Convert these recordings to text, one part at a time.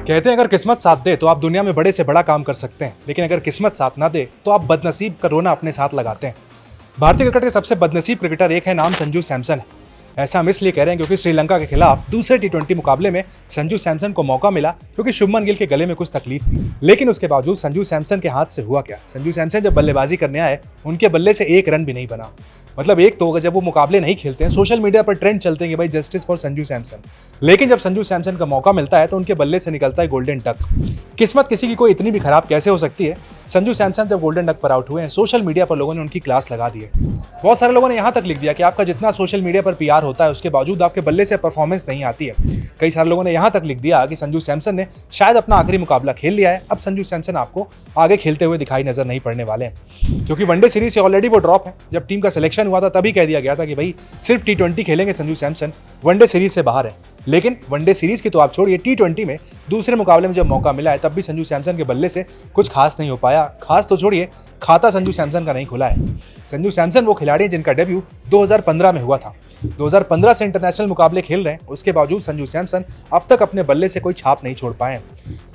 कहते हैं अगर किस्मत साथ दे तो आप दुनिया में बड़े से बड़ा काम कर सकते हैं, लेकिन अगर किस्मत साथ ना दे तो आप बदनसीब का रोना अपने साथ लगाते हैं। भारतीय क्रिकेट के सबसे बदनसीब क्रिकेटर एक है, नाम संजू सैमसन है। ऐसा हम इसलिए कह रहे हैं क्योंकि श्रीलंका के खिलाफ दूसरे टी20 मुकाबले में संजू सैमसन को मौका मिला क्योंकि शुभमन गिल के गले में कुछ तकलीफ थी। लेकिन उसके बावजूद संजू सैमसन के हाथ से हुआ क्या? संजू सैमसन जब बल्लेबाजी करने आए, उनके बल्ले से एक रन भी नहीं बना। मतलब एक तो जब वो मुकाबले नहीं खेलते हैं, सोशल मीडिया पर ट्रेंड चलते हैं कि भाई जस्टिस फॉर संजू सैमसन, लेकिन जब संजू सैमसन का मौका मिलता है तो उनके बल्ले से निकलता है गोल्डन डक। किस्मत किसी की कोई इतनी भी खराब कैसे हो सकती है? संजू सैमसन जब गोल्डन डक पर आउट हुए हैं, सोशल मीडिया पर लोगों ने उनकी क्लास लगा दी है। बहुत सारे लोगों ने यहाँ तक लिख दिया कि आपका जितना सोशल मीडिया पर पीआर होता है, उसके बावजूद आपके बल्ले से परफॉर्मेंस नहीं आती है। कई सारे लोगों ने यहाँ तक लिख दिया कि संजू सैमसन ने शायद अपना आखिरी मुकाबला खेल लिया है, अब संजू सैमसन आपको आगे खेलते हुए दिखाई नजर नहीं पड़ने वाले हैं, क्योंकि वनडे सीरीज से ऑलरेडी वो ड्रॉप है। जब टीम का सिलेक्शन हुआ था तभी कह दिया गया था कि भाई सिर्फ टी20 खेलेंगे संजू सैमसन, वनडे सीरीज से बाहर है। लेकिन वनडे सीरीज की तो आप छोड़िए, टी20 में दूसरे मुकाबले में जब मौका मिला है तब भी संजू सैमसन के बल्ले से कुछ खास नहीं हो पाया। खास तो छोड़िए, खाता संजू सैमसन का नहीं खुला है। संजू सैमसन वो खिलाड़ी हैं जिनका डेब्यू 2015 में हुआ था। 2015 से इंटरनेशनल मुकाबले खेल रहे हैं, उसके बावजूद संजू सैमसन अब तक अपने बल्ले से कोई छाप नहीं छोड़ पाए हैं।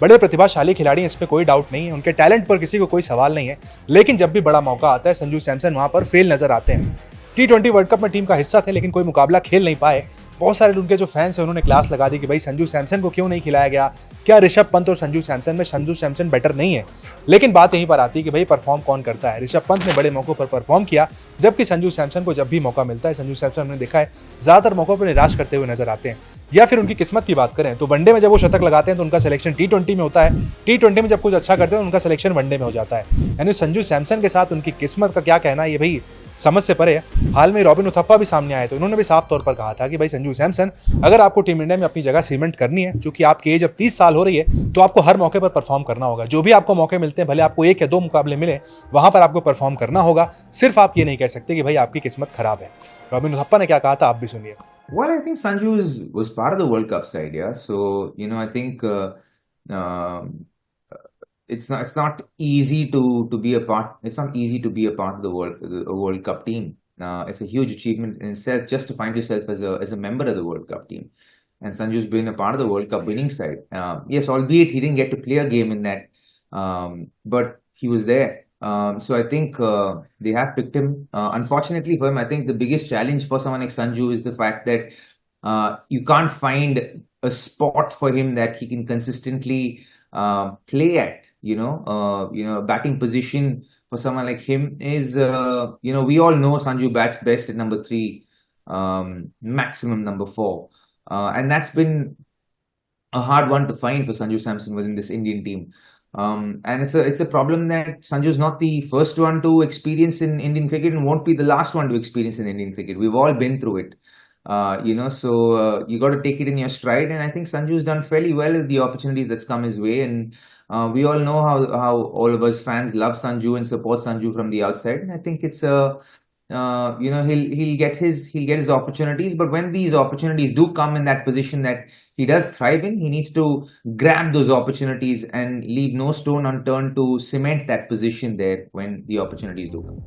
बड़े प्रतिभाशाली खिलाड़ी हैं, इस पर कोई डाउट नहीं है, उनके टैलेंट पर किसी को कोई सवाल नहीं है, लेकिन जब भी बड़ा मौका आता है संजू सैमसन वहां पर फेल नजर आते हैं। टी20 वर्ल्ड कप में टीम का हिस्सा थे लेकिन कोई मुकाबला खेल नहीं पाए। बहुत सारे उनके जो फैंस हैं उन्होंने क्लास लगा दी कि भाई संजू सैमसन को क्यों नहीं खिलाया गया, क्या ऋषभ पंत और संजू सैमसन में संजू सैमसन बेटर नहीं है? लेकिन बात यहीं पर आती है कि भाई परफॉर्म कौन करता है। ऋषभ पंत ने बड़े मौकों पर परफॉर्म किया, जबकि संजू सैमसन को जब भी मौका मिलता है, संजू सैमसन हमने देखा है ज्यादातर मौकों पर निराश करते हुए नजर आते हैं। या फिर उनकी किस्मत की बात करें तो वनडे में जब वो शतक लगाते हैं तो उनका सिलेक्शन टी20 में होता है, टी20 में जब कुछ अच्छा करते हैं तो उनका सिलेक्शन वनडे में हो जाता है। यानी संजू सैमसन के साथ उनकी किस्मत का क्या कहना, ये भाई समझ से परे है। हाल में रॉबिन उथप्पा भी सामने आए तो उन्होंने भी साफ तौर पर कहा था कि भाई संजू सैमसन, अगर आपको टीम इंडिया में अपनी जगह सीमेंट करनी है, चूंकि आपकी एज अब 30 साल हो रही है, तो आपको हर मौके पर परफॉर्म करना होगा। जो भी आपको मौके मिलते हैं, भले आपको 1 या 2 मुकाबले मिले, वहां पर आपको परफॉर्म करना होगा। सिर्फ आप ये नहीं कह सकते कि भाई आपकी किस्मत खराब है। रॉबिन उथप्पा ने क्या कहा था, आप भी सुनिए। Well, I think Sanju was part of the World Cup side, yeah. So I think um, it's not easy to be a part. It's not easy to be a part of the World Cup team. It's a huge achievement in itself just to find yourself as a member of the World Cup team. And Sanju's been a part of the World Cup winning side. Yes, albeit he didn't get to play a game in that, but he was there. So I think they have picked him. Unfortunately for him, I think the biggest challenge for someone like Sanju is the fact that you can't find a spot for him that he can consistently play at. Batting position for someone like him is, we all know Sanju bats best at number 3, maximum number 4, and that's been a hard one to find for Sanju Samson within this Indian team. And it's a problem that Sanju is not the first one to experience in Indian cricket and won't be the last one to experience in Indian cricket. We've all been through it, so you got to take it in your stride. And I think Sanju's done fairly well with the opportunities that's come his way. And we all know how all of us fans love Sanju and support Sanju from the outside. And I think it's he'll get his opportunities, but when these opportunities do come in that position that he does thrive in, he needs to grab those opportunities and leave no stone unturned to cement that position there when the opportunities do come.